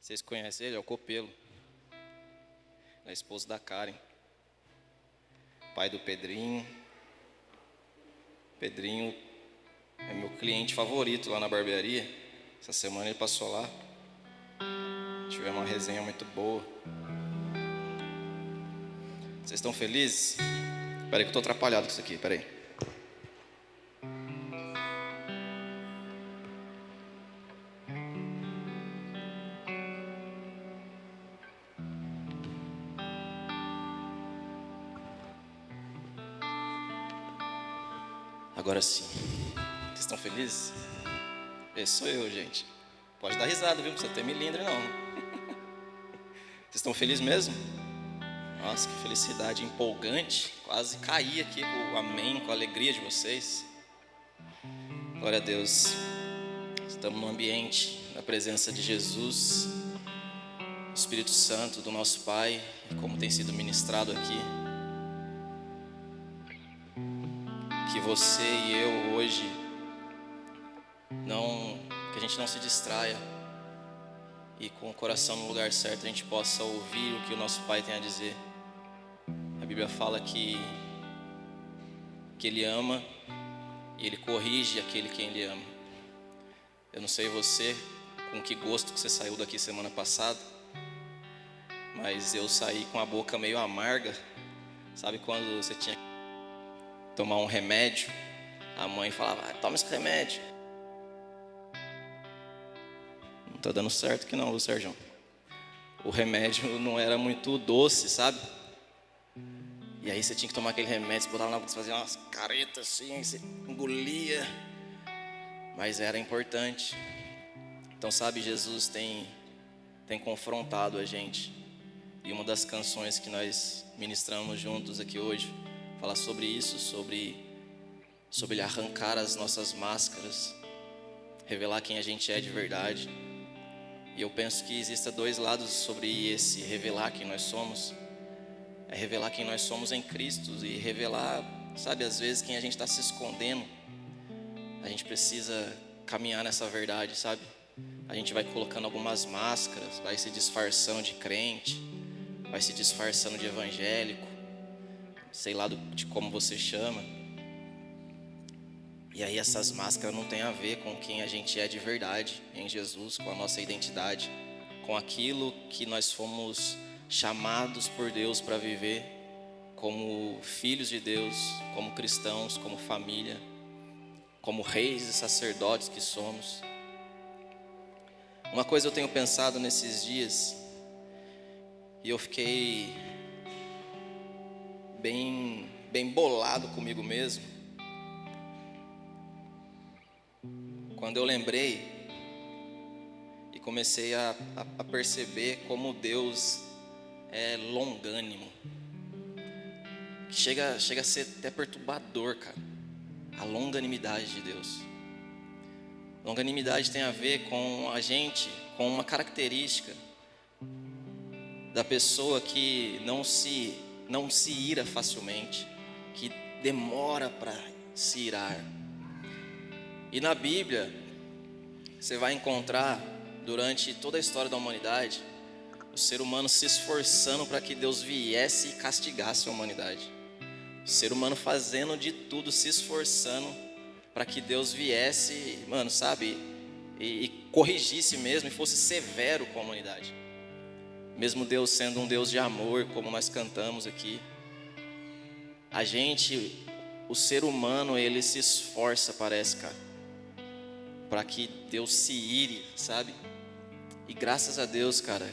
Vocês conhecem ele? É o Copelo. É esposo da Karen. Pai do Pedrinho. Pedrinho é meu cliente favorito lá na barbearia. Essa semana ele passou lá. Tivemos uma resenha muito boa. Vocês estão felizes? Espera aí que eu estou atrapalhado com isso aqui, espera aí. Agora sim. Vocês estão felizes? Esse sou eu, gente. Pode dar risada, viu? Não precisa ter milindre, não. Vocês estão felizes mesmo? Nossa, que felicidade empolgante. Quase caí aqui com o amém, com a alegria de vocês. Glória a Deus. Estamos no ambiente da presença de Jesus, Espírito Santo do nosso Pai, como tem sido ministrado aqui. Que você e eu hoje que a gente não se distraia e com o coração no lugar certo a gente possa ouvir o que o nosso Pai tem a dizer. A Bíblia fala que Ele ama e Ele corrige aquele quem Ele ama. Eu não sei você, com que gosto que você saiu daqui semana passada, mas eu saí com a boca meio amarga. Sabe quando você tinha que tomar um remédio, a mãe falava, toma esse remédio. Não tá dando certo que não, Sérgio. O remédio não era muito doce, sabe? E aí você tinha que tomar aquele remédio, você botava na boca, você fazia umas caretas assim, você engolia. Mas era importante. Então, sabe, Jesus tem confrontado a gente. E uma das canções que nós ministramos juntos aqui hoje fala sobre isso, sobre Ele arrancar as nossas máscaras, revelar quem a gente é de verdade. E eu penso que existem dois lados sobre esse revelar quem nós somos. É revelar quem nós somos em Cristo e revelar, sabe, às vezes quem a gente está se escondendo. A gente precisa caminhar nessa verdade, sabe? A gente vai colocando algumas máscaras, vai se disfarçando de crente, vai se disfarçando de evangélico, sei lá de como você chama. E aí essas máscaras não têm a ver com quem a gente é de verdade em Jesus, com a nossa identidade, com aquilo que nós fomos chamados por Deus para viver como filhos de Deus, como cristãos, como família, como reis e sacerdotes que somos. Uma coisa eu tenho pensado nesses dias, e eu fiquei bem bolado comigo mesmo, quando eu lembrei e comecei a perceber como Deus é longânimo, que chega a ser até perturbador, cara, a longanimidade de Deus. Longanimidade tem a ver com a gente, com uma característica da pessoa que não se ira facilmente, que demora para se irar. E na Bíblia você vai encontrar, durante toda a história da humanidade, o ser humano se esforçando para que Deus viesse e castigasse a humanidade. O ser humano fazendo de tudo, se esforçando para que Deus viesse, mano, sabe, e corrigisse mesmo, e fosse severo com a humanidade. Mesmo Deus sendo um Deus de amor, como nós cantamos aqui, o ser humano, ele se esforça, parece, cara, para que Deus se ire, sabe? E graças a Deus, cara,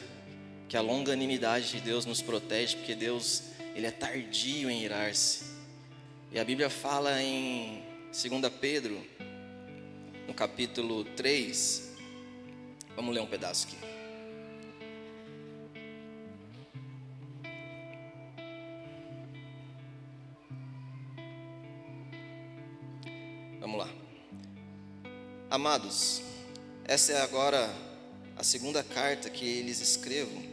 que a longanimidade de Deus nos protege, porque Deus, ele é tardio em irar-se. E a Bíblia fala em 2 Pedro, no capítulo 3, vamos ler um pedaço aqui. Vamos lá. Amados, essa é agora a segunda carta que lhes escrevo.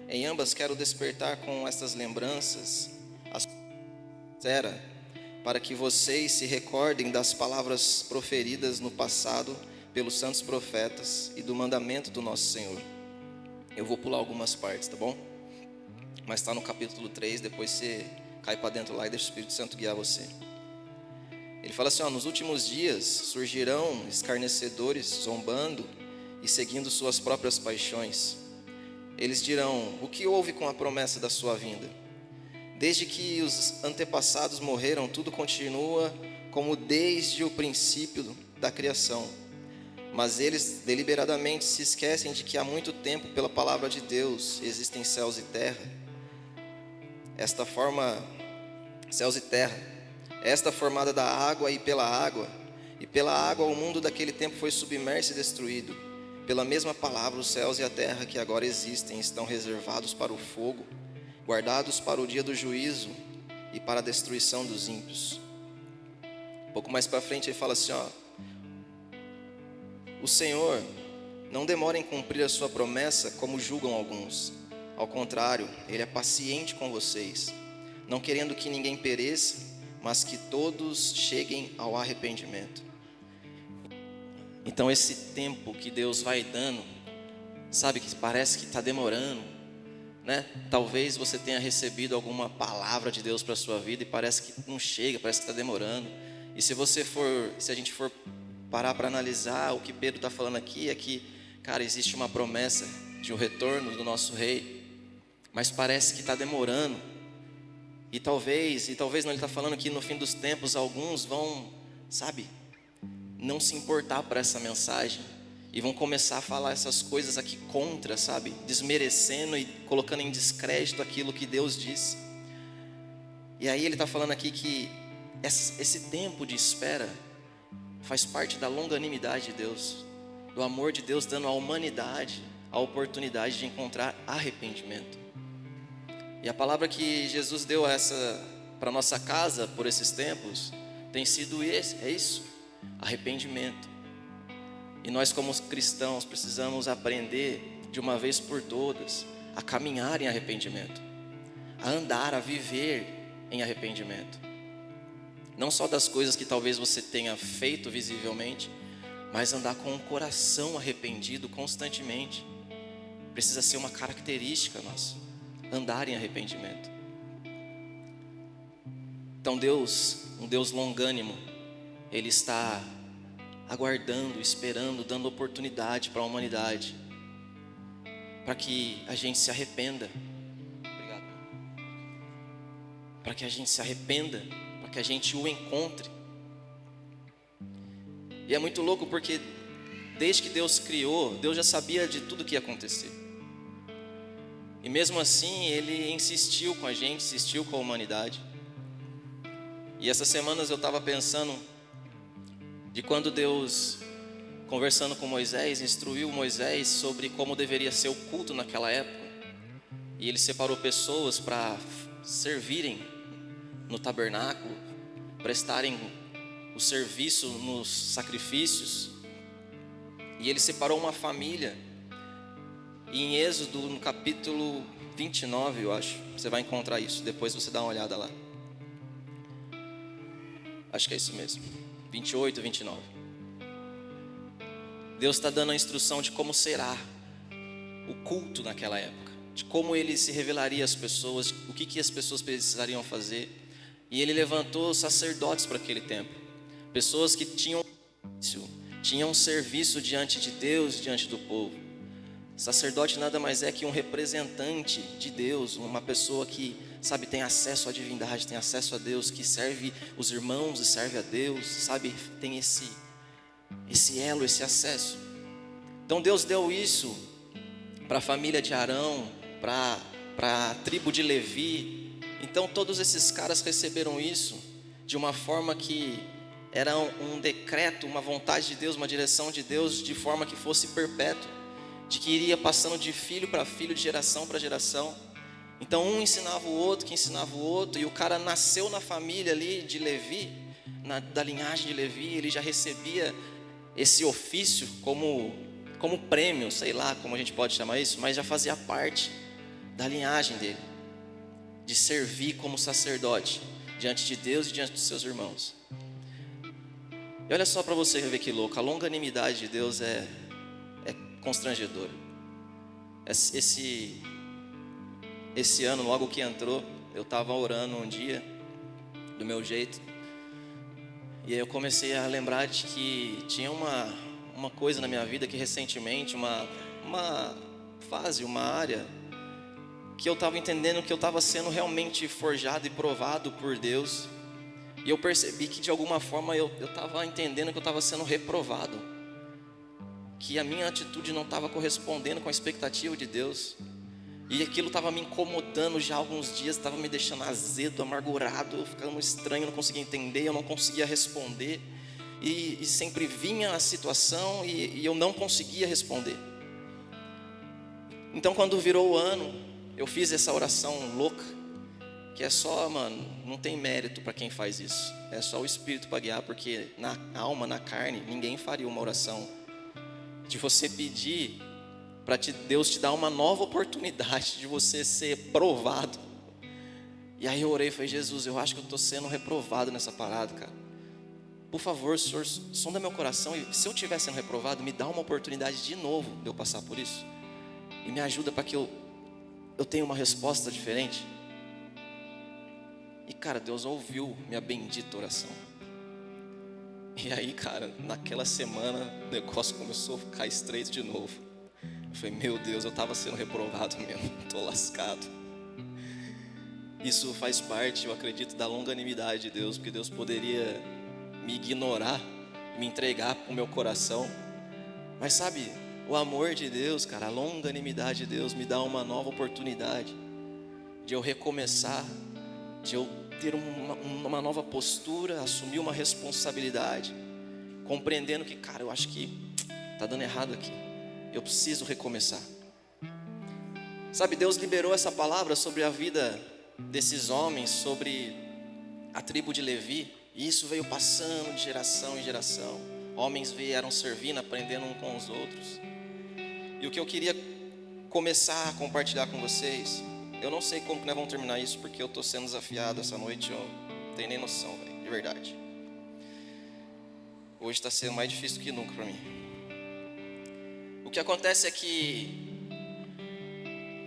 Em ambas quero despertar com estas lembranças para que vocês se recordem das palavras proferidas no passado pelos santos profetas e do mandamento do nosso Senhor. Eu vou pular algumas partes, tá bom? Mas está no capítulo 3, depois você cai para dentro lá e deixa o Espírito Santo guiar você. Ele fala assim, nos últimos dias surgirão escarnecedores zombando e seguindo suas próprias paixões. Eles dirão, o que houve com a promessa da sua vinda? Desde que os antepassados morreram, tudo continua como desde o princípio da criação. Mas eles deliberadamente se esquecem de que há muito tempo, pela palavra de Deus, existem céus e terra. Céus e terra, esta formada da água e pela água o mundo daquele tempo foi submerso e destruído. Pela mesma palavra, os céus e a terra que agora existem estão reservados para o fogo, guardados para o dia do juízo e para a destruição dos ímpios. Um pouco mais para frente ele fala assim, o Senhor não demora em cumprir a sua promessa como julgam alguns. Ao contrário, Ele é paciente com vocês, não querendo que ninguém pereça, mas que todos cheguem ao arrependimento. Então esse tempo que Deus vai dando, sabe, que parece que está demorando, né? Talvez você tenha recebido alguma palavra de Deus para a sua vida e parece que não chega, parece que está demorando. E se a gente for parar para analisar, o que Pedro está falando aqui é que, cara, existe uma promessa de um retorno do nosso rei, mas parece que está demorando. E talvez não, ele está falando que no fim dos tempos alguns vão, sabe, não se importar para essa mensagem e vão começar a falar essas coisas aqui contra, sabe, desmerecendo e colocando em descrédito aquilo que Deus disse. E aí ele está falando aqui que esse tempo de espera faz parte da longanimidade de Deus, do amor de Deus dando à humanidade a oportunidade de encontrar arrependimento. E a palavra que Jesus deu para nossa casa por esses tempos tem sido isso, arrependimento. E nós como cristãos precisamos aprender de uma vez por todas a caminhar em arrependimento, a andar, a viver em arrependimento. Não só das coisas que talvez você tenha feito visivelmente, mas andar com o coração arrependido constantemente. Precisa ser uma característica nossa, andar em arrependimento. Então Deus, um Deus longânimo, Ele está aguardando, esperando, dando oportunidade para a humanidade, para que a gente se arrependa. Obrigado. Para que a gente se arrependa, para que a gente o encontre. E é muito louco porque desde que Deus criou, Deus já sabia de tudo que ia acontecer. E mesmo assim Ele insistiu com a gente, insistiu com a humanidade. E essas semanas eu estava pensando de quando Deus, conversando com Moisés, instruiu Moisés sobre como deveria ser o culto naquela época. E Ele separou pessoas para servirem no tabernáculo, prestarem o serviço nos sacrifícios. E Ele separou uma família. E em Êxodo, no capítulo 29, eu acho, você vai encontrar isso, depois você dá uma olhada lá. Acho que é isso mesmo, 28, 29. Deus está dando a instrução de como será o culto naquela época, de como Ele se revelaria às pessoas, o que as pessoas precisariam fazer. E Ele levantou sacerdotes para aquele tempo, pessoas que tinham serviço diante de Deus, diante do povo. Sacerdote nada mais é que um representante de Deus, uma pessoa que, sabe, tem acesso à divindade, tem acesso a Deus, que serve os irmãos e serve a Deus, sabe, tem esse elo, esse acesso. Então Deus deu isso para a família de Arão, para a tribo de Levi. Então todos esses caras receberam isso de uma forma que era um decreto, uma vontade de Deus, uma direção de Deus, de forma que fosse perpétua, de que iria passando de filho para filho, de geração para geração. Então um ensinava o outro, que ensinava o outro, e o cara nasceu na família ali de Levi, da linhagem de Levi. Ele já recebia esse ofício como prêmio, sei lá como a gente pode chamar isso, mas já fazia parte da linhagem dele, de servir como sacerdote diante de Deus e diante dos seus irmãos. E olha só para você ver que louco, a longanimidade de Deus é constrangedora. Esse ano, logo que entrou, eu estava orando um dia, do meu jeito, e aí eu comecei a lembrar de que tinha uma coisa na minha vida que recentemente, uma fase, uma área, que eu estava entendendo que eu estava sendo realmente forjado e provado por Deus, e eu percebi que de alguma forma eu estava entendendo que eu estava sendo reprovado, que a minha atitude não estava correspondendo com a expectativa de Deus, e aquilo estava me incomodando já há alguns dias, estava me deixando azedo, amargurado, ficando estranho, eu não conseguia entender, eu não conseguia responder, e sempre vinha a situação e eu não conseguia responder. Então quando virou o ano, eu fiz essa oração louca, que é só, mano, não tem mérito para quem faz isso, é só o Espírito para guiar, porque na alma, na carne, ninguém faria uma oração de você pedir para Deus te dar uma nova oportunidade de você ser provado. E aí eu orei e falei: Jesus, eu acho que eu estou sendo reprovado nessa parada, cara. Por favor, Senhor, sonda meu coração, e se eu estiver sendo reprovado, me dá uma oportunidade de novo de eu passar por isso, e me ajuda para que eu tenha uma resposta diferente. E cara, Deus ouviu minha bendita oração. E aí, cara, naquela semana o negócio começou a ficar estreito de novo. Eu falei: meu Deus, eu estava sendo reprovado mesmo, estou lascado. Isso faz parte, eu acredito, da longanimidade de Deus, porque Deus poderia me ignorar, me entregar para o meu coração, mas sabe, o amor de Deus, cara, a longanimidade de Deus me dá uma nova oportunidade de eu recomeçar, de eu ter uma nova postura, assumir uma responsabilidade, compreendendo que, cara, eu acho que está dando errado aqui, eu preciso recomeçar. Sabe, Deus liberou essa palavra sobre a vida desses homens, sobre a tribo de Levi, e isso veio passando de geração em geração. Homens vieram servindo, aprendendo uns com os outros. E o que eu queria começar a compartilhar com vocês, eu não sei como que nós vamos terminar isso, porque eu estou sendo desafiado essa noite, eu não tenho nem noção, véio, de verdade. Hoje está sendo mais difícil que nunca para mim. O que acontece é que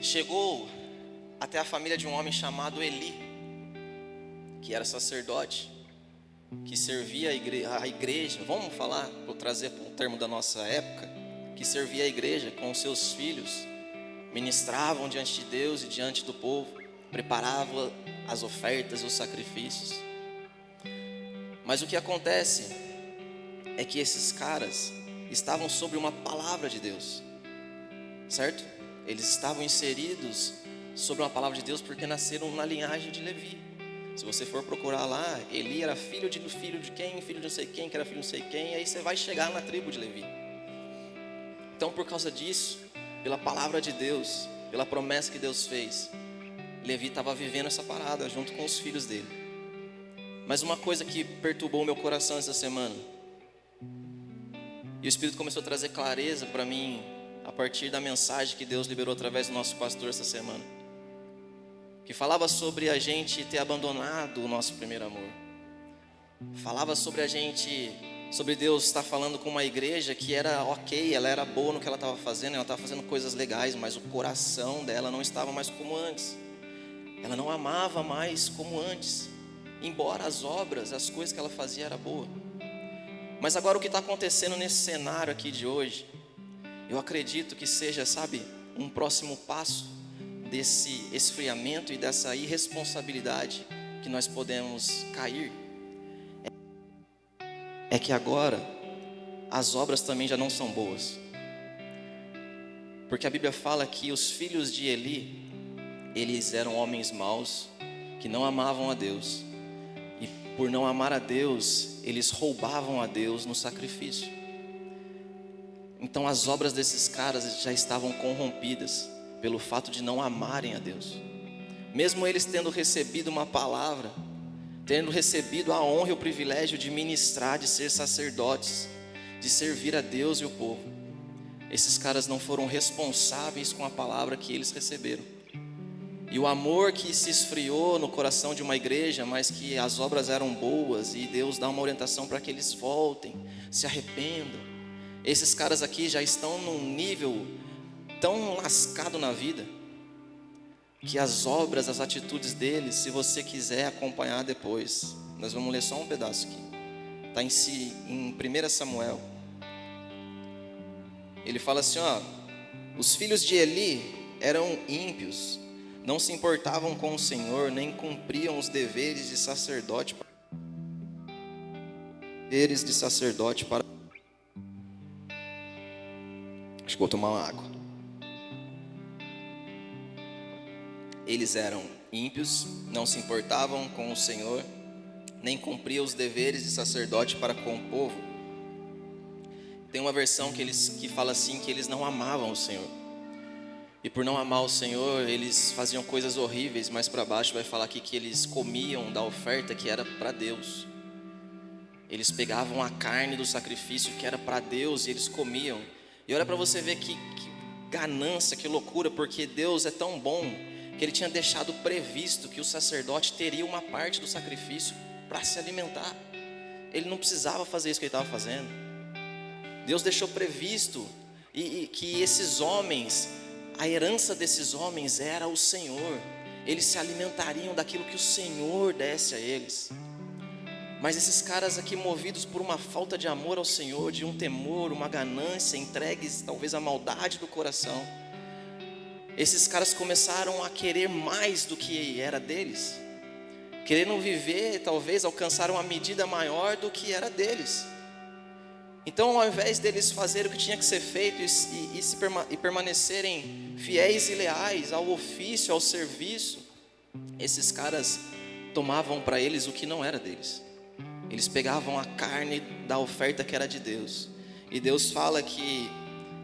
chegou até a família de um homem chamado Eli, que era sacerdote, que servia a igreja, vamos falar, vou trazer para o termo da nossa época, que servia a igreja com os seus filhos, ministravam diante de Deus e diante do povo, preparava as ofertas e os sacrifícios. Mas o que acontece é que esses caras estavam sobre uma palavra de Deus, certo? Eles estavam inseridos sobre uma palavra de Deus porque nasceram na linhagem de Levi. Se você for procurar lá, Eli era filho de quem, filho de não sei quem, que era filho de não sei quem, e aí você vai chegar na tribo de Levi. Então, por causa disso, pela palavra de Deus, pela promessa que Deus fez, Levi estava vivendo essa parada junto com os filhos dele. Mas uma coisa que perturbou o meu coração essa semana, e o Espírito começou a trazer clareza para mim a partir da mensagem que Deus liberou através do nosso pastor essa semana, que falava sobre a gente ter abandonado o nosso primeiro amor. Falava sobre a gente, sobre Deus estar falando com uma igreja que era ok, ela era boa no que ela estava fazendo, ela estava fazendo coisas legais, mas o coração dela não estava mais como antes. Ela não amava mais como antes, embora as obras, as coisas que ela fazia era boa. Mas agora o que está acontecendo nesse cenário aqui de hoje, eu acredito que seja, sabe, um próximo passo desse esfriamento e dessa irresponsabilidade que nós podemos cair. É que agora as obras também já não são boas. Porque a Bíblia fala que os filhos de Eli, eles eram homens maus, que não amavam a Deus. E por não amar a Deus, eles roubavam a Deus no sacrifício. Então as obras desses caras já estavam corrompidas pelo fato de não amarem a Deus. Mesmo eles tendo recebido uma palavra, tendo recebido a honra e o privilégio de ministrar, de ser sacerdotes, de servir a Deus e o povo, esses caras não foram responsáveis com a palavra que eles receberam. E o amor que se esfriou no coração de uma igreja, mas que as obras eram boas e Deus dá uma orientação para que eles voltem, se arrependam. Esses caras aqui já estão num nível tão lascado na vida, que as obras, as atitudes deles, se você quiser acompanhar depois, nós vamos ler só um pedaço aqui. Está em 1 Samuel. Ele fala assim, ó: os filhos de Eli eram ímpios, não se importavam com o Senhor, nem cumpriam os deveres de sacerdote para... Acho que vou tomar uma água. Eles eram ímpios, não se importavam com o Senhor, nem cumpriam os deveres de sacerdote para com o povo. Tem uma versão que fala assim, que eles não amavam o Senhor. E por não amar o Senhor, eles faziam coisas horríveis. Mais para baixo vai falar aqui que eles comiam da oferta que era para Deus. Eles pegavam a carne do sacrifício que era para Deus e eles comiam. E olha para você ver que ganância, que loucura, porque Deus é tão bom que Ele tinha deixado previsto que o sacerdote teria uma parte do sacrifício para se alimentar. Ele não precisava fazer isso que ele estava fazendo. Deus deixou previsto e que esses homens, a herança desses homens era o Senhor. Eles se alimentariam daquilo que o Senhor desse a eles. Mas esses caras aqui, movidos por uma falta de amor ao Senhor, de um temor, uma ganância, entregues talvez à maldade do coração, esses caras começaram a querer mais do que era deles, querendo viver, talvez alcançar uma medida maior do que era deles. Então, ao invés deles fazerem o que tinha que ser feito e permanecerem fiéis e leais ao ofício, ao serviço, esses caras tomavam para eles o que não era deles. Eles pegavam a carne da oferta que era de Deus. E Deus fala que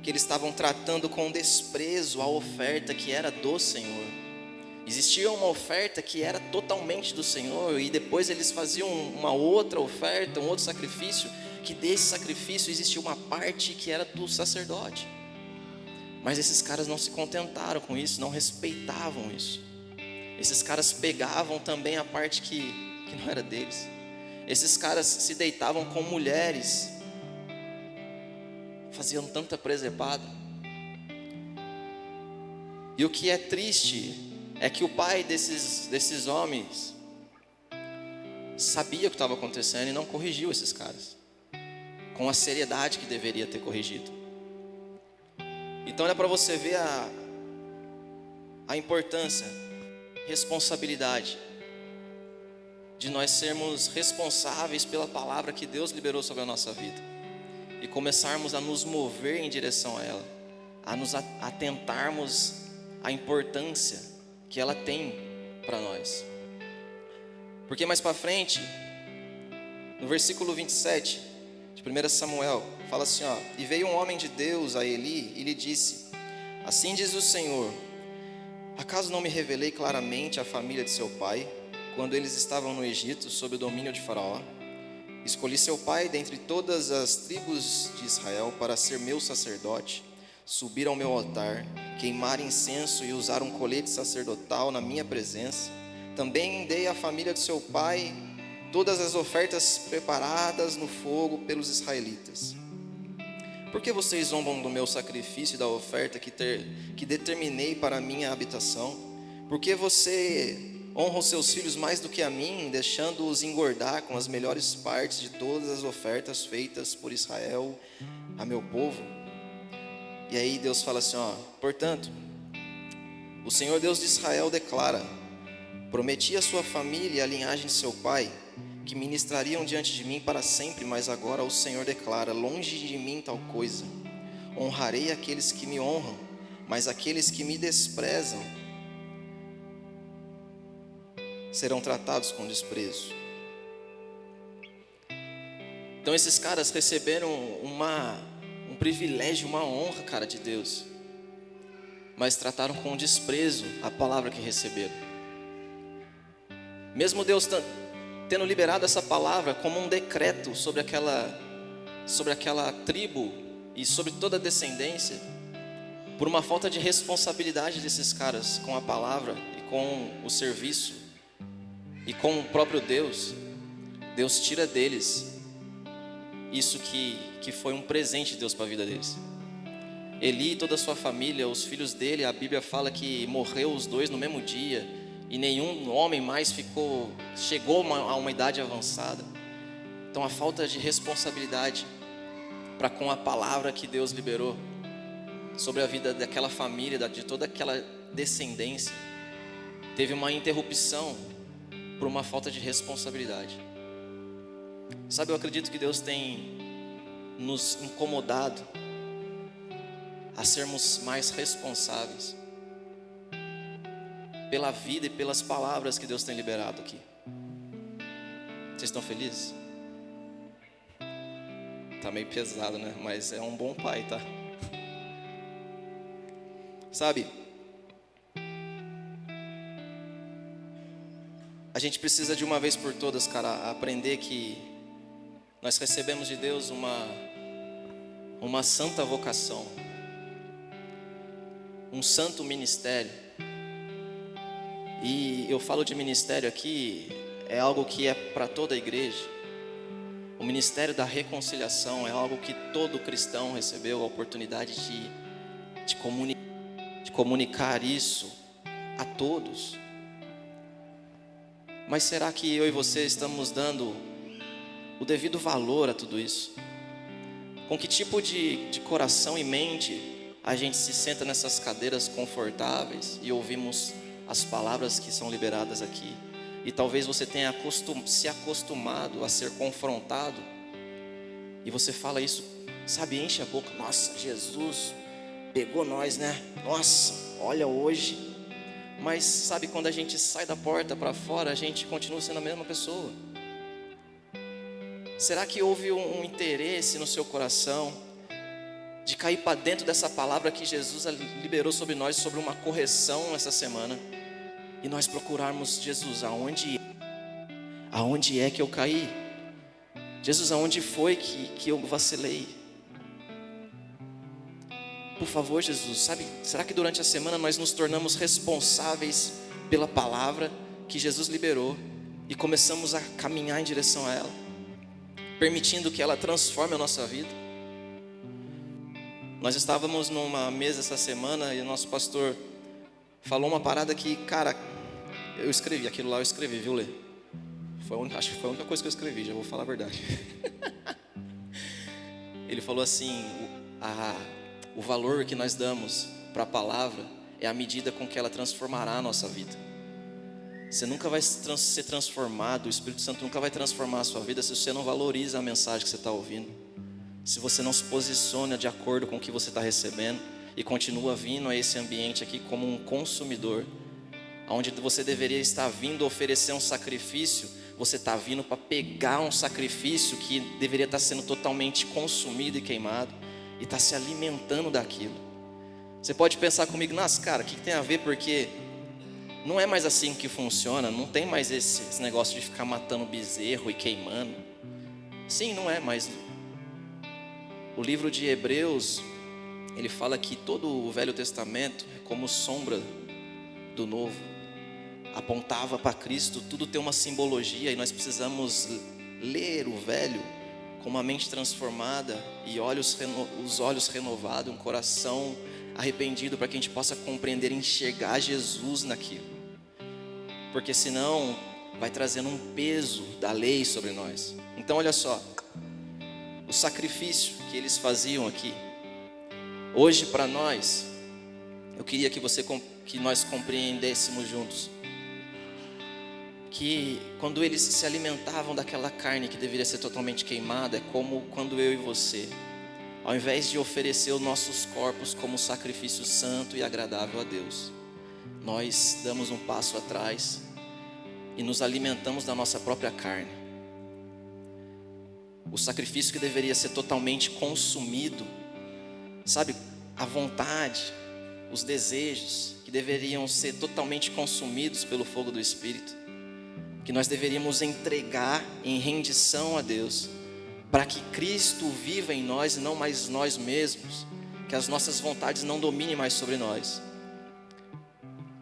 eles estavam tratando com desprezo a oferta que era do Senhor. Existia uma oferta que era totalmente do Senhor, e depois eles faziam uma outra oferta, um outro sacrifício, que desse sacrifício existia uma parte que era do sacerdote. Mas esses caras não se contentaram com isso, não respeitavam isso. Esses caras pegavam também a parte que não era deles. Esses caras se deitavam com mulheres, faziam tanta presepada. E o que é triste é que o pai desses homens sabia o que estava acontecendo e não corrigiu esses caras com a seriedade que deveria ter corrigido. Então é para você ver a importância, responsabilidade de nós sermos responsáveis pela palavra que Deus liberou sobre a nossa vida e começarmos a nos mover em direção a ela, a nos atentarmos à importância que ela tem para nós. Porque mais para frente, no versículo 27 de 1 Samuel, fala assim, ó: e veio um homem de Deus a Eli e lhe disse: assim diz o Senhor, acaso não me revelei claramente à família de seu pai, quando eles estavam no Egito, sob o domínio de Faraó? Escolhi seu pai dentre todas as tribos de Israel para ser meu sacerdote, subir ao meu altar, queimar incenso e usar um colete sacerdotal na minha presença. Também dei à família de seu pai todas as ofertas preparadas no fogo pelos israelitas. Por que vocês zombam do meu sacrifício e da oferta que determinei para a minha habitação? Por que você honra os seus filhos mais do que a mim, deixando-os engordar com as melhores partes de todas as ofertas feitas por Israel a meu povo? E aí Deus fala assim, ó: portanto, o Senhor Deus de Israel declara: prometi à sua família e à linhagem de seu pai que ministrariam diante de mim para sempre, mas agora o Senhor declara: longe de mim tal coisa. Honrarei aqueles que me honram, mas aqueles que me desprezam serão tratados com desprezo. Então esses caras receberam um privilégio, uma honra, cara, de Deus, mas trataram com desprezo a palavra que receberam. Mesmo Deus tendo liberado essa palavra como um decreto sobre aquela tribo e sobre toda a descendência, por uma falta de responsabilidade desses caras com a palavra e com o serviço e com o próprio Deus, Deus tira deles isso que foi um presente de Deus para a vida deles. Eli e toda a sua família, os filhos dele, a Bíblia fala que morreu os dois no mesmo dia, e nenhum homem mais chegou a uma idade avançada. Então a falta de responsabilidade para com a palavra que Deus liberou sobre a vida daquela família, de toda aquela descendência, teve uma interrupção por uma falta de responsabilidade. Sabe, eu acredito que Deus tem nos incomodado a sermos mais responsáveis pela vida e pelas palavras que Deus tem liberado aqui. Vocês estão felizes? Tá meio pesado, né? Mas é um bom pai, tá? Sabe, a gente precisa de uma vez por todas, cara, aprender que nós recebemos de Deus uma santa vocação, um santo ministério. E eu falo de ministério aqui, é algo que é para toda a igreja. O ministério da reconciliação é algo que todo cristão recebeu a oportunidade de comunicar isso a todos. Mas será que eu e você estamos dando o devido valor a tudo isso? Com que tipo de coração e mente a gente se senta nessas cadeiras confortáveis e ouvimos as palavras que são liberadas aqui? E talvez você tenha se acostumado a ser confrontado, e você fala isso, sabe, enche a boca: nossa, Jesus pegou nós, né? Nossa, olha hoje. Mas sabe, quando a gente sai da porta para fora, a gente continua sendo a mesma pessoa. Será que houve um interesse no seu coração de cair para dentro dessa palavra que Jesus liberou sobre nós, sobre uma correção essa semana, e nós procurarmos: Jesus, aonde é que eu caí? Jesus, aonde foi que eu vacilei? Por favor, Jesus, sabe, será que durante a semana nós nos tornamos responsáveis pela palavra que Jesus liberou e começamos a caminhar em direção a ela, permitindo que ela transforme a nossa vida? Nós estávamos numa mesa essa semana e o nosso pastor falou uma parada que, cara, eu escrevi aquilo lá, viu, Lê? Acho que foi a única coisa que eu escrevi, já vou falar a verdade. Ele falou assim: o valor que nós damos para a palavra é a medida com que ela transformará a nossa vida. Você nunca vai ser transformado, o Espírito Santo nunca vai transformar a sua vida se você não valoriza a mensagem que você está ouvindo, se você não se posiciona de acordo com o que você está recebendo e continua vindo a esse ambiente aqui como um consumidor, onde você deveria estar vindo oferecer um sacrifício, você está vindo para pegar um sacrifício que deveria estar sendo totalmente consumido e queimado, e está se alimentando daquilo. Você pode pensar comigo: nossa, cara, o que tem a ver? Porque não é mais assim que funciona, não tem mais esse negócio de ficar matando bezerro e queimando. Sim, não é, mas o livro de Hebreus, ele fala que todo o Velho Testamento é como sombra do Novo, apontava para Cristo, tudo tem uma simbologia, e nós precisamos ler o Velho com uma mente transformada e os olhos renovados, um coração arrependido, para que a gente possa compreender e enxergar Jesus naquilo, porque senão vai trazendo um peso da lei sobre nós. Então olha só, o sacrifício que eles faziam aqui, hoje para nós, eu queria que nós compreendêssemos juntos que quando eles se alimentavam daquela carne que deveria ser totalmente queimada, é como quando eu e você, ao invés de oferecer os nossos corpos como sacrifício santo e agradável a Deus, nós damos um passo atrás e nos alimentamos da nossa própria carne. O sacrifício que deveria ser totalmente consumido, sabe, a vontade, os desejos que deveriam ser totalmente consumidos pelo fogo do Espírito, que nós deveríamos entregar em rendição a Deus, para que Cristo viva em nós e não mais nós mesmos, que as nossas vontades não dominem mais sobre nós.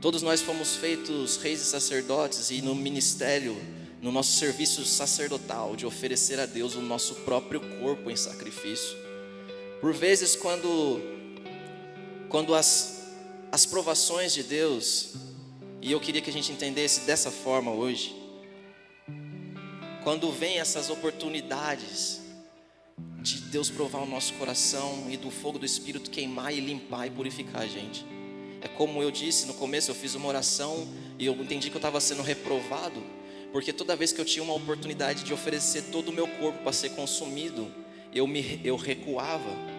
Todos nós fomos feitos reis e sacerdotes, e no ministério, no nosso serviço sacerdotal, de oferecer a Deus o nosso próprio corpo em sacrifício. Por vezes, quando quando as provações de Deus, e eu queria que a gente entendesse dessa forma hoje, quando vem essas oportunidades de Deus provar o nosso coração e do fogo do Espírito queimar e limpar e purificar a gente. É como eu disse no começo, eu fiz uma oração e eu entendi que eu estava sendo reprovado, porque toda vez que eu tinha uma oportunidade de oferecer todo o meu corpo para ser consumido, eu recuava,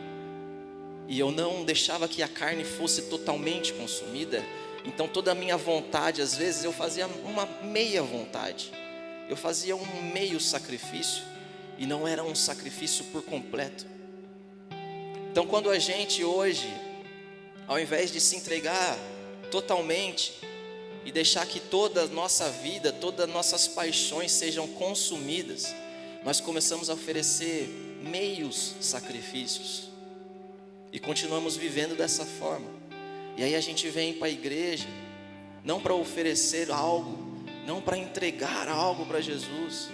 e eu não deixava que a carne fosse totalmente consumida. Então toda a minha vontade, às vezes eu fazia uma meia vontade, eu fazia um meio sacrifício, e não era um sacrifício por completo. Então quando a gente hoje, ao invés de se entregar totalmente e deixar que toda a nossa vida, todas as nossas paixões sejam consumidas, nós começamos a oferecer meios sacrifícios e continuamos vivendo dessa forma. E aí a gente vem para a igreja não para oferecer algo, não para entregar algo para Jesus,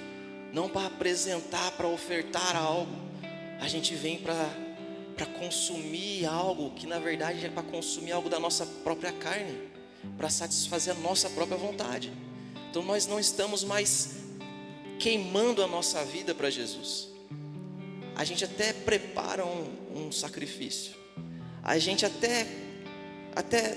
não para apresentar, para ofertar algo. A gente vem para consumir algo que na verdade é para consumir algo da nossa própria carne, para satisfazer a nossa própria vontade. Então nós não estamos mais queimando a nossa vida para Jesus. A gente até prepara um sacrifício, a gente até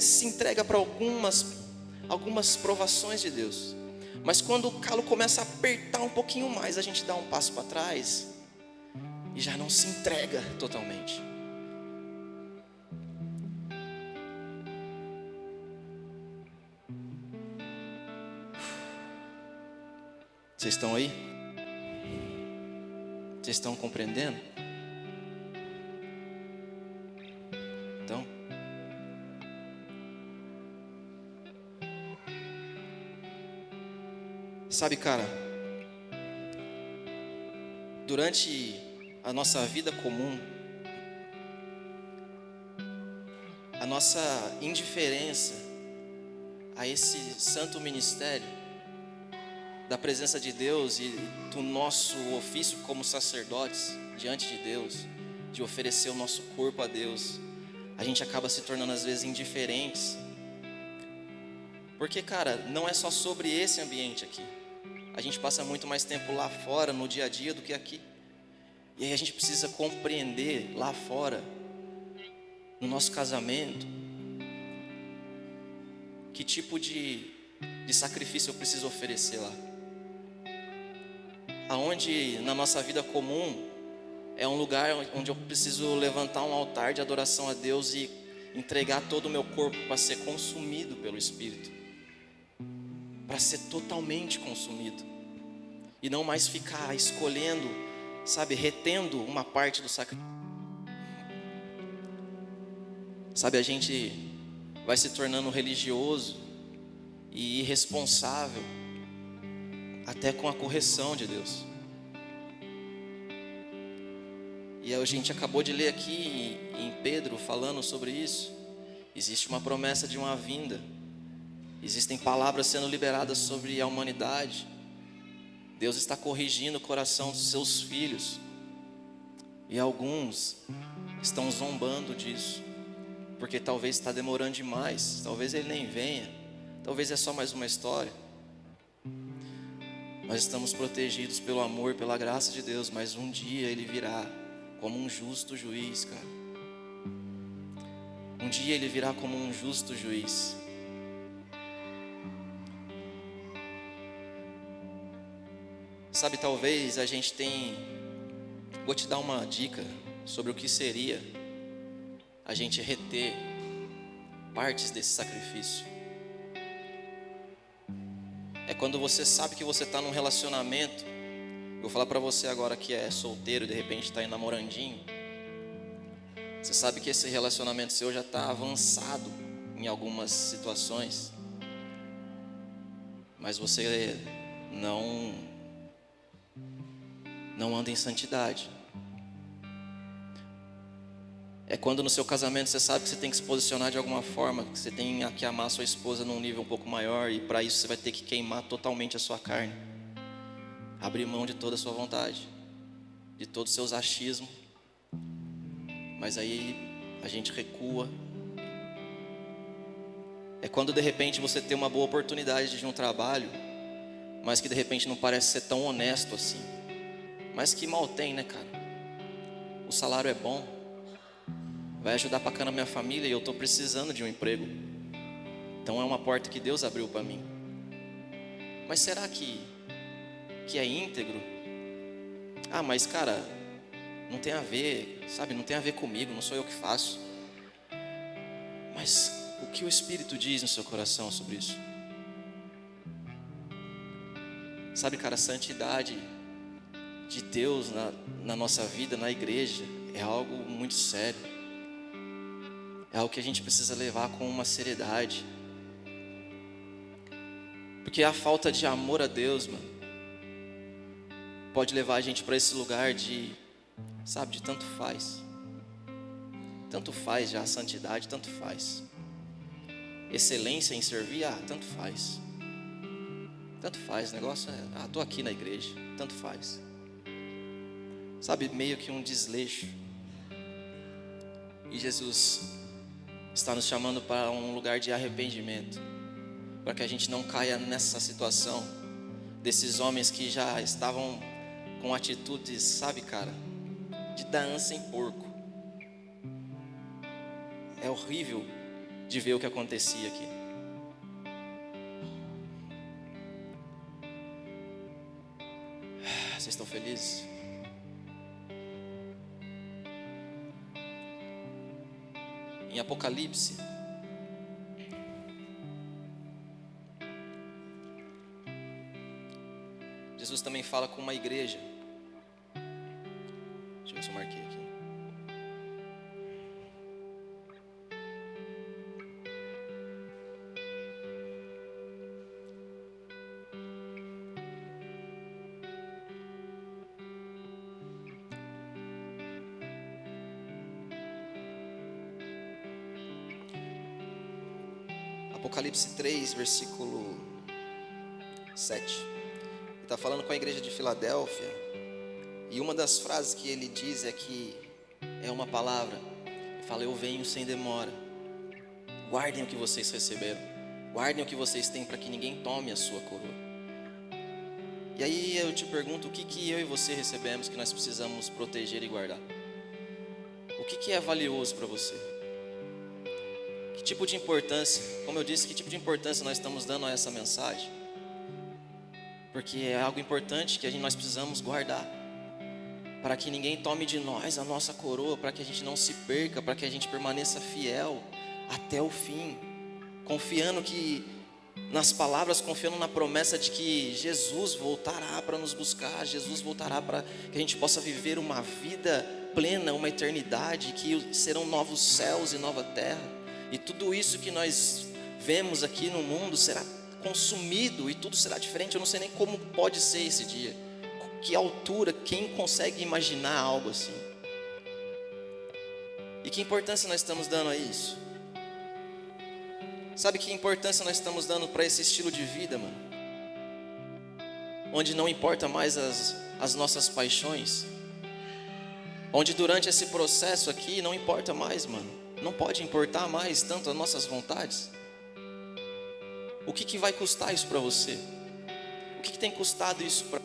se entrega para algumas provações de Deus, mas quando o calo começa a apertar um pouquinho mais, a gente dá um passo para trás e já não se entrega totalmente. Vocês estão aí? Vocês estão compreendendo? Então, sabe, cara, durante a nossa vida comum, a nossa indiferença a esse santo ministério da presença de Deus e do nosso ofício como sacerdotes diante de Deus, de oferecer o nosso corpo a Deus, a gente acaba se tornando às vezes indiferentes, porque, cara, não é só sobre esse ambiente aqui. A gente passa muito mais tempo lá fora, no dia a dia, do que aqui. E aí a gente precisa compreender lá fora, no nosso casamento, que tipo de sacrifício eu preciso oferecer lá. Aonde na nossa vida comum é um lugar onde eu preciso levantar um altar de adoração a Deus e entregar todo o meu corpo para ser consumido pelo Espírito, para ser totalmente consumido, e não mais ficar escolhendo, sabe, retendo uma parte do sacrifício. Sabe, a gente vai se tornando religioso e irresponsável até com a correção de Deus. E a gente acabou de ler aqui em Pedro falando sobre isso. Existe uma promessa de uma vinda, existem palavras sendo liberadas sobre a humanidade. Deus está corrigindo o coração dos seus filhos, e alguns estão zombando disso, porque talvez está demorando demais, talvez ele nem venha, talvez é só mais uma história. Nós estamos protegidos pelo amor, pela graça de Deus, mas um dia ele virá como um justo juiz, cara. Um dia ele virá como um justo juiz. Sabe, talvez a gente vou te dar uma dica sobre o que seria a gente reter partes desse sacrifício. É quando você sabe que você está num relacionamento. Eu vou falar para você agora que é solteiro e de repente está aí namorandinho. Você sabe que esse relacionamento seu já está avançado em algumas situações, mas você não anda em santidade. É quando no seu casamento você sabe que você tem que se posicionar de alguma forma, que você tem que amar a sua esposa num nível um pouco maior, e para isso você vai ter que queimar totalmente a sua carne, abrir mão de toda a sua vontade, de todos os seus achismos. Mas aí a gente recua É quando de repente você tem uma boa oportunidade de um trabalho, mas que de repente não parece ser tão honesto assim. Mas que mal tem, né, cara? O salário é bom, vai ajudar pra caramba minha família e eu tô precisando de um emprego. Então é uma porta que Deus abriu para mim. Mas será que é íntegro? Ah, mas cara, não tem a ver, sabe? Não tem a ver comigo, não sou eu que faço. Mas o que o Espírito diz no seu coração sobre isso? Sabe, cara, a santidade de Deus na nossa vida, na igreja, é algo muito sério. É algo que a gente precisa levar com uma seriedade. Porque a falta de amor a Deus, mano, pode levar a gente para esse lugar de, sabe, de tanto faz. Tanto faz já a santidade, tanto faz. Excelência em servir, tanto faz. Tanto faz, o negócio é, tô aqui na igreja, tanto faz. Sabe, meio que um desleixo. E Jesus está nos chamando para um lugar de arrependimento, para que a gente não caia nessa situação desses homens que já estavam com atitudes, sabe, cara, de dar ânsia em porco. É horrível de ver o que acontecia aqui. Vocês estão felizes? Em Apocalipse, Jesus também fala com uma igreja. Deixa eu ver se eu marquei aqui. Apocalipse 3, versículo 7. Ele está falando com a igreja de Filadélfia. E uma das frases que ele diz é que é uma palavra. Ele fala: eu venho sem demora. Guardem o que vocês receberam. Guardem o que vocês têm, para que ninguém tome a sua coroa. E aí eu te pergunto, o que eu e você recebemos que nós precisamos proteger e guardar? O que é valioso para você? Que tipo de importância, como eu disse, que tipo de importância nós estamos dando a essa mensagem? Porque é algo importante que nós precisamos guardar, para que ninguém tome de nós a nossa coroa, para que a gente não se perca, para que a gente permaneça fiel até o fim, confiando nas palavras, confiando na promessa de que Jesus voltará para nos buscar, Jesus voltará para que a gente possa viver uma vida plena, uma eternidade, que serão novos céus e nova terra, e tudo isso que nós vemos aqui no mundo será consumido e tudo será diferente. Eu não sei nem como pode ser esse dia, que altura, quem consegue imaginar algo assim? E que importância nós estamos dando a isso? Sabe que importância nós estamos dando para esse estilo de vida, mano? Onde não importa mais as nossas paixões, onde durante esse processo aqui não importa mais, mano, não pode importar mais tanto as nossas vontades. O que vai custar isso para você? O que tem custado isso para...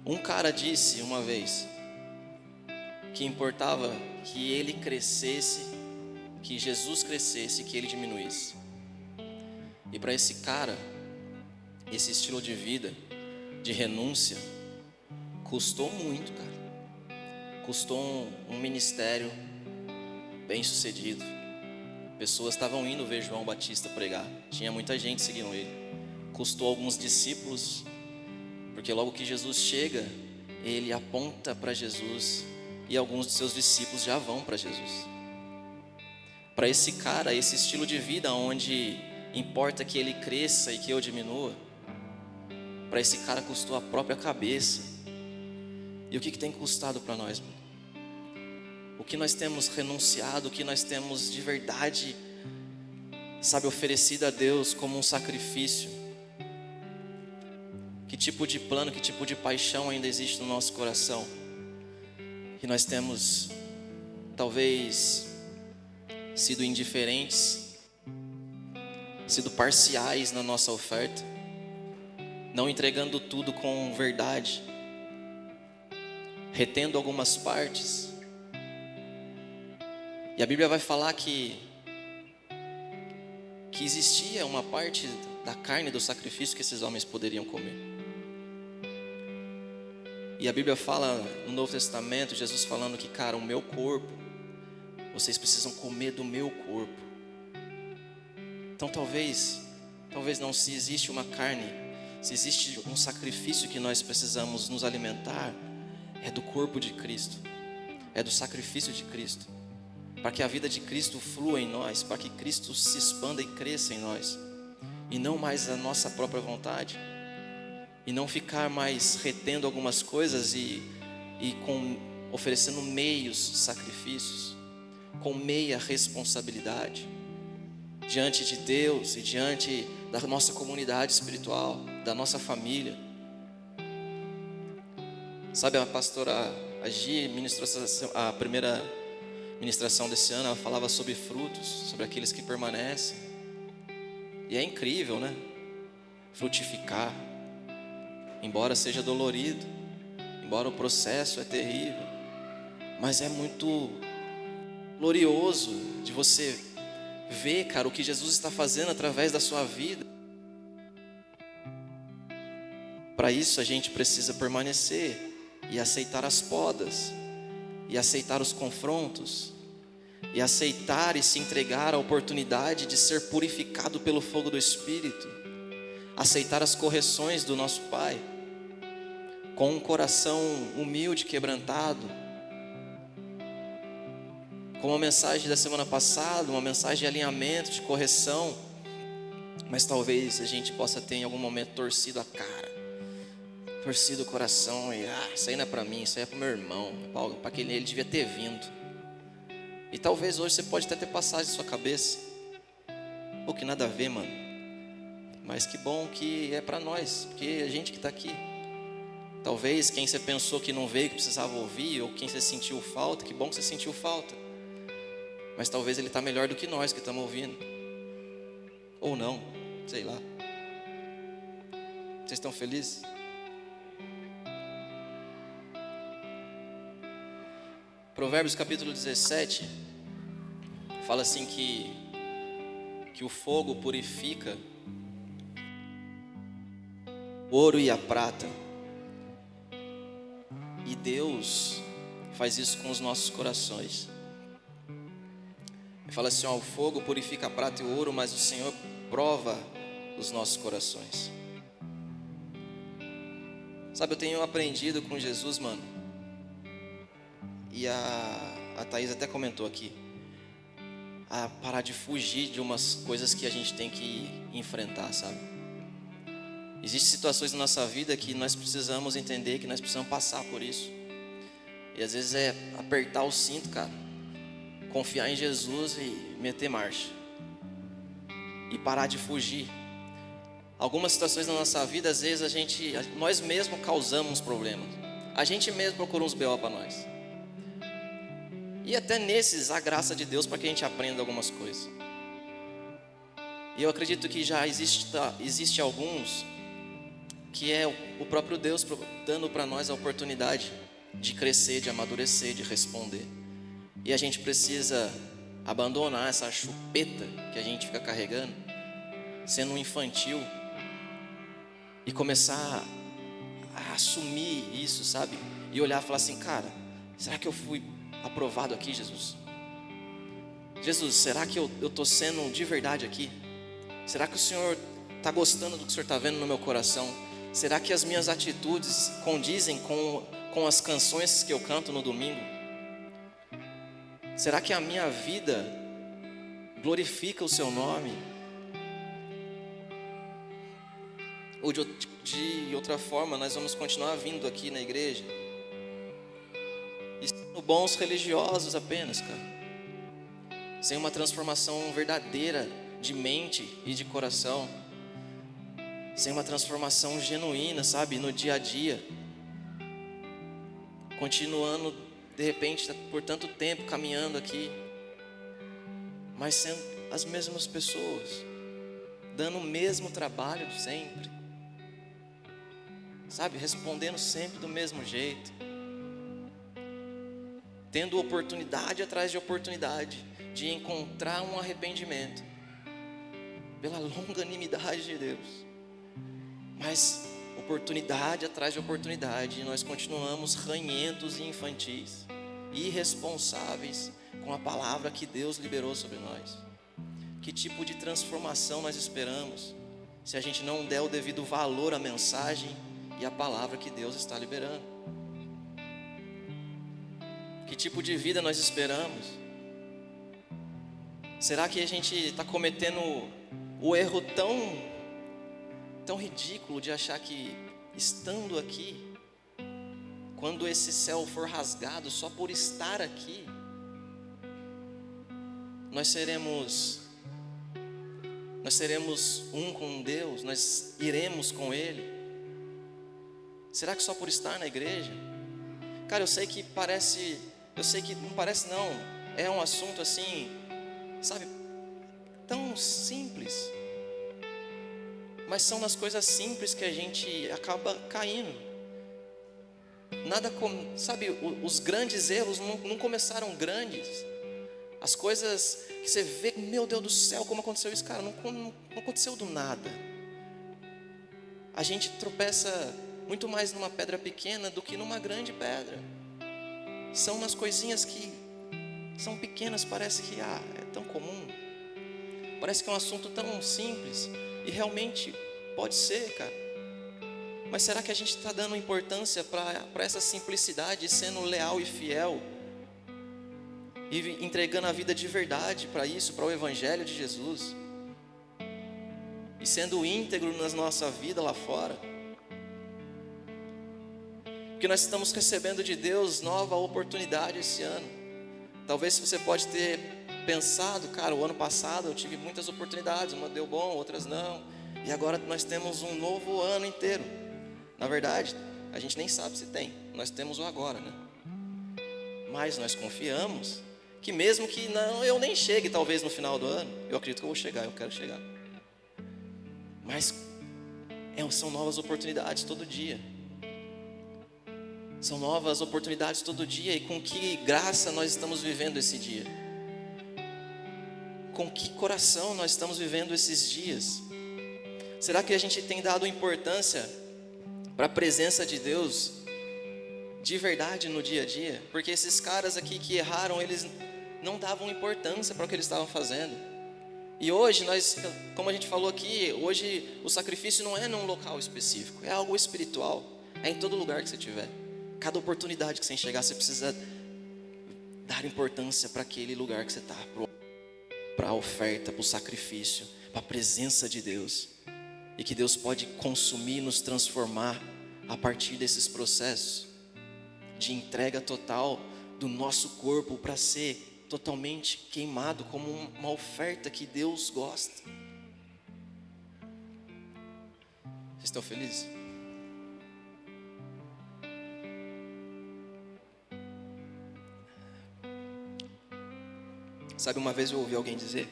Um cara disse uma vez que importava que ele crescesse, que Jesus crescesse, que ele diminuísse. E para esse cara, esse estilo de vida, de renúncia, custou muito, cara. Custou um ministério bem sucedido. Pessoas estavam indo ver João Batista pregar. Tinha muita gente seguindo ele. Custou alguns discípulos, porque logo que Jesus chega, ele aponta para Jesus, e alguns de seus discípulos já vão para Jesus. Para esse cara, esse estilo de vida onde importa que ele cresça e que eu diminua, para esse cara custou a própria cabeça. E o que tem custado para nós, mano? O que nós temos renunciado, o que nós temos de verdade, sabe, oferecido a Deus como um sacrifício? Que tipo de plano, que tipo de paixão ainda existe no nosso coração? Que nós temos, talvez, sido indiferentes sido parciais na nossa oferta, não entregando tudo com verdade, retendo algumas partes. E a Bíblia vai falar que existia uma parte da carne do sacrifício que esses homens poderiam comer. E a Bíblia fala no Novo Testamento, Jesus falando que, cara, o meu corpo, vocês precisam comer do meu corpo. Então talvez não, se existe uma carne, se existe um sacrifício que nós precisamos nos alimentar, é do corpo de Cristo, é do sacrifício de Cristo, para que a vida de Cristo flua em nós, para que Cristo se expanda e cresça em nós, e não mais a nossa própria vontade, e não ficar mais retendo algumas coisas e oferecendo meios sacrifícios, com meia responsabilidade, diante de Deus e diante da nossa comunidade espiritual, da nossa família. Sabe, a pastora Agi ministrou a primeira ministração desse ano, ela falava sobre frutos, sobre aqueles que permanecem. E é incrível, né? Frutificar, embora seja dolorido, embora o processo é terrível, mas é muito glorioso de você ver, cara, o que Jesus está fazendo através da sua vida. Para isso a gente precisa permanecer e aceitar as podas, e aceitar os confrontos, e aceitar e se entregar à oportunidade de ser purificado pelo fogo do Espírito, aceitar as correções do nosso Pai, com um coração humilde, quebrantado, como a mensagem da semana passada, uma mensagem de alinhamento, de correção, mas talvez a gente possa ter em algum momento torcido a cara, torcido o coração, e isso aí não é para mim, isso aí é para o meu irmão, para que ele devia ter vindo. E talvez hoje você pode até ter passado em sua cabeça, pô, que nada a ver, mano, mas que bom que é para nós, porque a gente que está aqui. Talvez quem você pensou que não veio, que precisava ouvir, ou quem você sentiu falta, que bom que você sentiu falta, mas talvez ele está melhor do que nós que estamos ouvindo, ou não, sei lá. Vocês estão felizes? Provérbios capítulo 17 fala assim que o fogo purifica o ouro e a prata, e Deus faz isso com os nossos corações. Ele fala assim, o fogo purifica a prata e o ouro, mas o Senhor prova os nossos corações. Sabe, eu tenho aprendido com Jesus, mano, e a Thaís até comentou aqui, a parar de fugir de umas coisas que a gente tem que enfrentar, sabe? Existem situações na nossa vida que nós precisamos entender, que nós precisamos passar por isso. E às vezes é apertar o cinto, cara, confiar em Jesus e meter marcha, e parar de fugir. Algumas situações na nossa vida, às vezes nós mesmos causamos problemas, a gente mesmo procura uns BO para nós. E até nesses, a graça de Deus para que a gente aprenda algumas coisas. E eu acredito que já existe alguns que é o próprio Deus dando para nós a oportunidade de crescer, de amadurecer, de responder. E a gente precisa abandonar essa chupeta que a gente fica carregando, sendo um infantil, e começar a assumir isso, sabe? E olhar e falar assim, cara, será que eu fui aprovado aqui, Jesus? Jesus, será que eu estou sendo de verdade aqui? Será que o Senhor está gostando do que o Senhor está vendo no meu coração? Será que as minhas atitudes condizem com as canções que eu canto no domingo? Será que a minha vida glorifica o seu nome? Ou de outra forma, nós vamos continuar vindo aqui na igreja e sendo bons religiosos apenas, cara, sem uma transformação verdadeira de mente e de coração, sem uma transformação genuína, sabe, no dia a dia, continuando de repente por tanto tempo caminhando aqui, mas sendo as mesmas pessoas. dando o mesmo trabalho de sempre, sabe, respondendo sempre do mesmo jeito, tendo oportunidade atrás de oportunidade de encontrar um arrependimento, pela longanimidade de Deus, mas oportunidade atrás de oportunidade, e nós continuamos ranhentos e infantis, irresponsáveis com a palavra que Deus liberou sobre nós. Que tipo de transformação nós esperamos se a gente não der o devido valor à mensagem e à palavra que Deus está liberando? Que tipo de vida nós esperamos? Será que a gente está cometendo o erro tão ridículo de achar que estando aqui, quando esse céu for rasgado só por estar aqui, nós seremos um com Deus, nós iremos com Ele? Será que só por estar na igreja? Cara, eu sei que não parece não, é um assunto assim, sabe, tão simples, mas são nas coisas simples que a gente acaba caindo. Nada como, sabe, os grandes erros não começaram grandes. As coisas que você vê, meu Deus do céu, como aconteceu isso, cara, não aconteceu do nada. A gente tropeça muito mais numa pedra pequena do que numa grande pedra. São umas coisinhas que são pequenas, parece que é tão comum, parece que é um assunto tão simples, e realmente pode ser, cara. Mas será que a gente está dando importância para essa simplicidade, sendo leal e fiel, e entregando a vida de verdade para isso, para o Evangelho de Jesus, e sendo íntegro na nossa vida lá fora? Porque nós estamos recebendo de Deus nova oportunidade esse ano. Talvez você pode ter pensado, cara, o ano passado eu tive muitas oportunidades, uma deu bom, outras não, e agora nós temos um novo ano inteiro. Na verdade, a gente nem sabe se tem, nós temos o agora, né? Mas nós confiamos que mesmo que eu nem chegue talvez no final do ano, eu acredito que eu vou chegar, eu quero chegar, mas são novas oportunidades todo dia. São novas oportunidades todo dia. E com que graça nós estamos vivendo esse dia? Com que coração nós estamos vivendo esses dias? Será que a gente tem dado importância para a presença de Deus de verdade no dia a dia? Porque esses caras aqui que erraram, eles não davam importância para o que eles estavam fazendo. E hoje nós, como a gente falou aqui, hoje o sacrifício não é num local específico, é algo espiritual, é em todo lugar que você estiver. Cada oportunidade que você enxergar, você precisa dar importância para aquele lugar que você está, para a oferta, para o sacrifício, para a presença de Deus. E que Deus pode consumir, nos transformar a partir desses processos de entrega total do nosso corpo para ser totalmente queimado como uma oferta que Deus gosta. Vocês estão felizes? Sabe, uma vez eu ouvi alguém dizer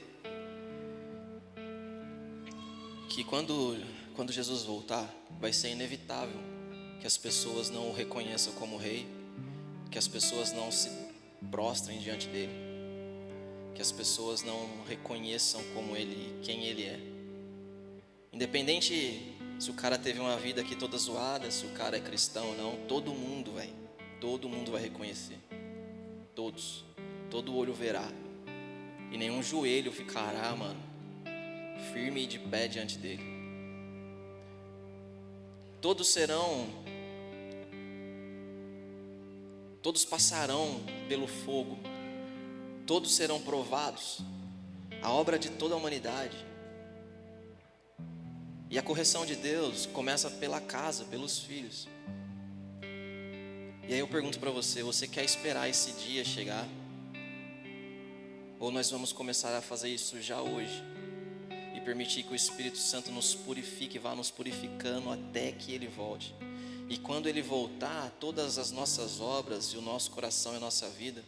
que quando Jesus voltar, vai ser inevitável que as pessoas não o reconheçam como rei, que as pessoas não se prostrem diante dele, que as pessoas não reconheçam como quem ele é. Independente se o cara teve uma vida aqui toda zoada, se o cara é cristão ou não, todo mundo vai reconhecer. Todos, todo olho verá. E nenhum joelho ficará, mano, firme e de pé diante dele. Todos passarão pelo fogo, todos serão provados, a obra de toda a humanidade. E a correção de Deus começa pela casa, pelos filhos. E aí eu pergunto para você, você quer esperar esse dia chegar? Ou nós vamos começar a fazer isso já hoje e permitir que o Espírito Santo nos purifique, vá nos purificando até que Ele volte. E quando Ele voltar, todas as nossas obras e o nosso coração e a nossa vida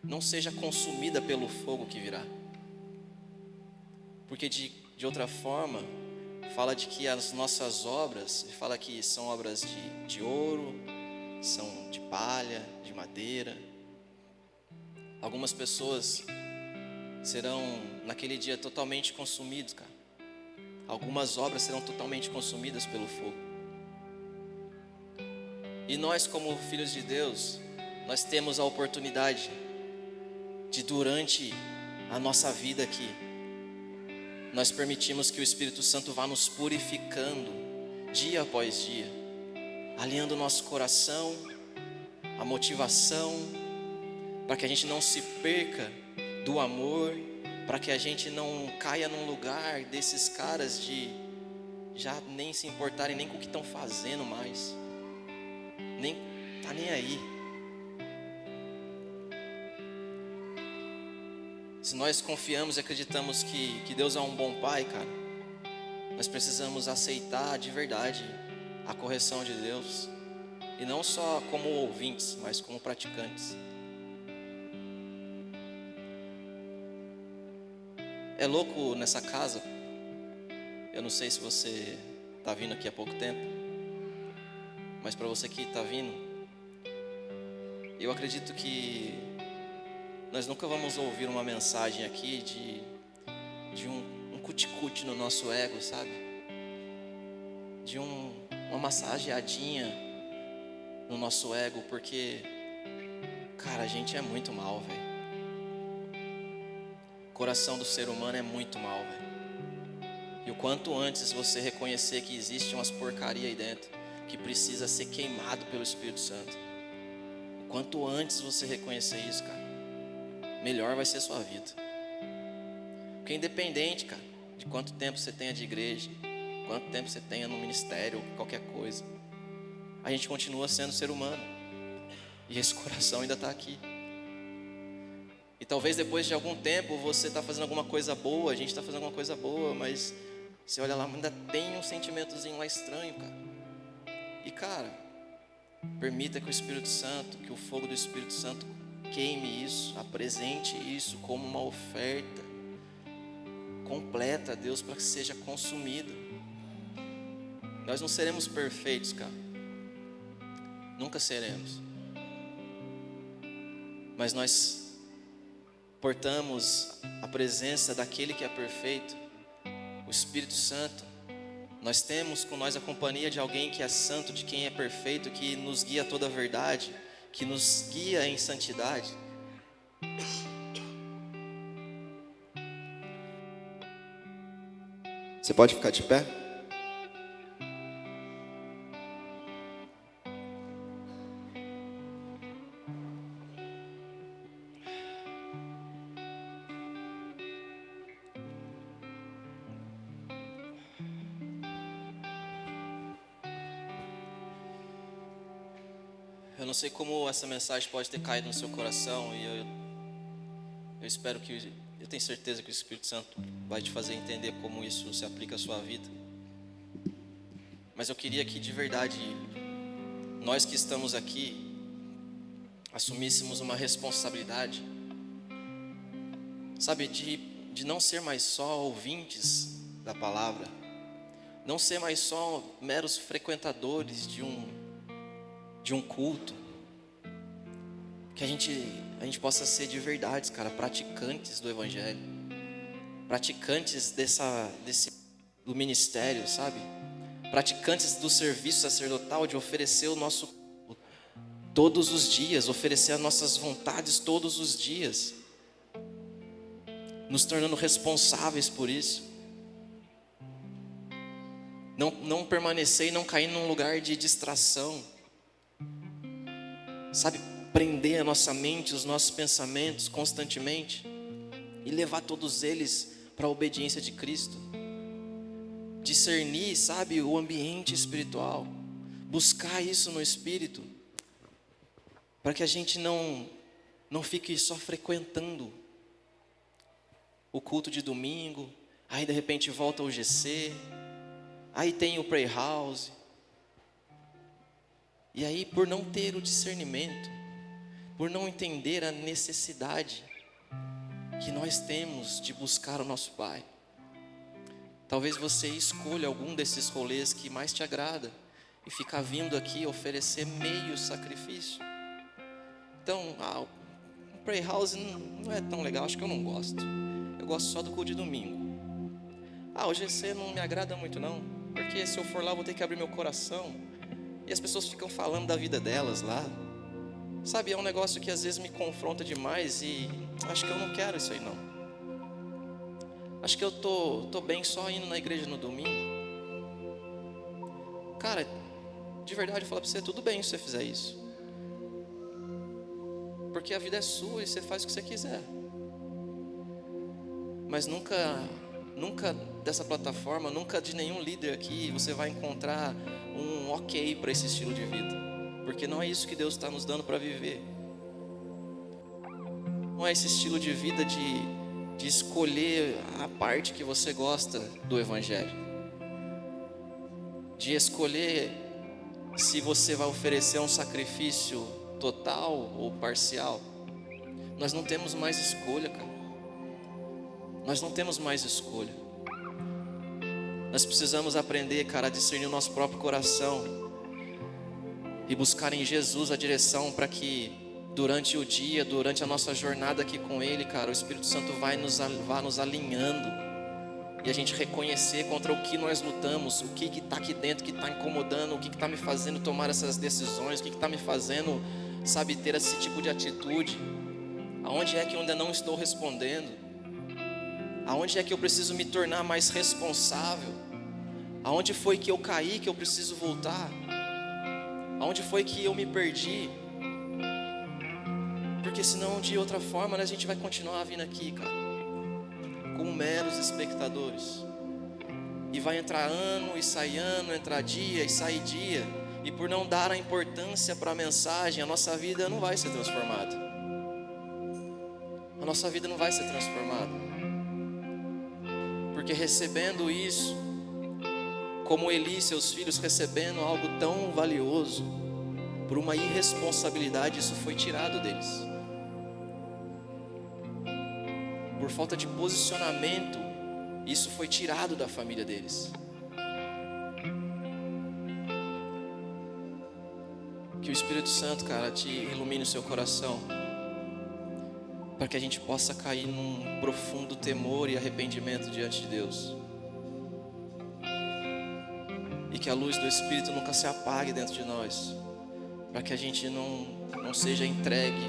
não seja consumida pelo fogo que virá. Porque de de outra forma, fala de que as nossas obras, fala que são obras de ouro, são de palha, de madeira. Algumas pessoas serão naquele dia totalmente consumidos, cara. Algumas obras serão totalmente consumidas pelo fogo. E nós, como filhos de Deus, nós temos a oportunidade de, durante a nossa vida aqui, nós permitimos que o Espírito Santo vá nos purificando dia após dia, alinhando o nosso coração, a motivação, para que a gente não se perca do amor, para que a gente não caia num lugar desses caras de já nem se importarem nem com o que estão fazendo mais, nem tá nem aí. Se nós confiamos e acreditamos que Deus é um bom pai, cara, nós precisamos aceitar de verdade a correção de Deus, e não só como ouvintes, mas como praticantes. É louco nessa casa, eu não sei se você está vindo aqui há pouco tempo, mas para você que está vindo, eu acredito que nós nunca vamos ouvir uma mensagem aqui de um cuticute no nosso ego, sabe? De uma massageadinha no nosso ego, porque, cara, a gente é muito mal, velho. O coração do ser humano é muito mal, velho. E o quanto antes você reconhecer que existe umas porcaria aí dentro, que precisa ser queimado pelo Espírito Santo, o quanto antes você reconhecer isso, cara, melhor vai ser a sua vida. Porque independente, cara, de quanto tempo você tenha de igreja, quanto tempo você tenha no ministério, qualquer coisa, a gente continua sendo ser humano, e esse coração ainda está aqui. E talvez depois de algum tempo você está fazendo alguma coisa boa, a gente está fazendo alguma coisa boa, mas você olha lá, ainda tem um sentimentozinho lá estranho, cara. E cara, permita que o Espírito Santo, que o fogo do Espírito Santo queime isso, apresente isso como uma oferta completa a Deus para que seja consumido. Nós não seremos perfeitos, cara, nunca seremos, mas nós portamos a presença daquele que é perfeito, o Espírito Santo. Nós temos com nós a companhia de alguém que é santo, de quem é perfeito, que nos guia a toda a verdade, que nos guia em santidade. Você pode ficar de pé? Eu não sei como essa mensagem pode ter caído no seu coração, e eu espero que, eu tenho certeza que o Espírito Santo vai te fazer entender como isso se aplica à sua vida. Mas eu queria que de verdade, nós que estamos aqui, assumíssemos uma responsabilidade, sabe, de não ser mais só ouvintes da palavra, não ser mais só meros frequentadores de um culto, que a gente possa ser de verdade, cara, praticantes do Evangelho, praticantes do ministério, sabe? Praticantes do serviço sacerdotal, de oferecer o nosso todos os dias, oferecer as nossas vontades todos os dias, nos tornando responsáveis por isso. Não permanecer e não cair num lugar de distração, sabe? Prender a nossa mente, os nossos pensamentos constantemente e levar todos eles para a obediência de Cristo. Discernir, sabe, o ambiente espiritual, buscar isso no Espírito, para que a gente não fique só frequentando o culto de domingo, aí de repente volta ao GC, aí tem o Pray House, e aí por não ter o discernimento, por não entender a necessidade que nós temos de buscar o nosso Pai, Talvez você escolha algum desses rolês que mais te agrada e ficar vindo aqui oferecer meio sacrifício. Então, o Pray House não é tão legal, acho que eu não gosto. Eu gosto só do culto de domingo. O GC não me agrada muito não, porque se eu for lá eu vou ter que abrir meu coração. E as pessoas ficam falando da vida delas lá. Sabe, é um negócio que às vezes me confronta demais e acho que eu não quero isso aí não. Acho que eu tô bem só indo na igreja no domingo. Cara, de verdade eu falo pra você, tudo bem se você fizer isso. Porque a vida é sua e você faz o que você quiser. Mas nunca dessa plataforma, nunca de nenhum líder aqui você vai encontrar um ok para esse estilo de vida. Porque não é isso que Deus está nos dando para viver. Não é esse estilo de vida de escolher a parte que você gosta do Evangelho. De escolher se você vai oferecer um sacrifício total ou parcial. Nós não temos mais escolha, cara. Nós não temos mais escolha. Nós precisamos aprender, cara, a discernir o nosso próprio coração e buscar em Jesus a direção para que durante o dia, durante a nossa jornada aqui com Ele, cara, o Espírito Santo vai nos alinhando e a gente reconhecer contra o que nós lutamos, o que está aqui dentro, que está incomodando, o que está me fazendo tomar essas decisões, o que está me fazendo, sabe, ter esse tipo de atitude. Aonde é que eu ainda não estou respondendo? Aonde é que eu preciso me tornar mais responsável? Aonde foi que eu caí, que eu preciso voltar? Aonde foi que eu me perdi? Porque senão de outra forma, né, a gente vai continuar vindo aqui, cara, como meros espectadores. E vai entrar ano e sai ano, entrar dia e sai dia. E por não dar a importância para a mensagem, a nossa vida não vai ser transformada. A nossa vida não vai ser transformada. Porque recebendo isso, como Eli e seus filhos recebendo algo tão valioso, por uma irresponsabilidade isso foi tirado deles. Por falta de posicionamento, isso foi tirado da família deles. Que o Espírito Santo, cara, te ilumine o seu coração, para que a gente possa cair num profundo temor e arrependimento diante de Deus. E que a luz do Espírito nunca se apague dentro de nós, para que a gente não seja entregue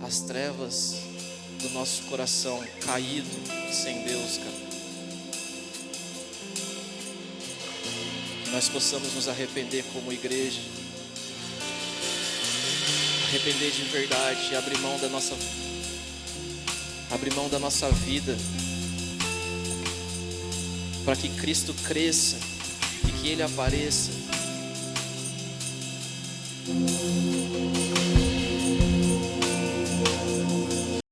às trevas do nosso coração caído, sem Deus, cara. Que nós possamos nos arrepender como igreja, arrepender de verdade e abrir mão da nossa vida, para que Cristo cresça e que Ele apareça.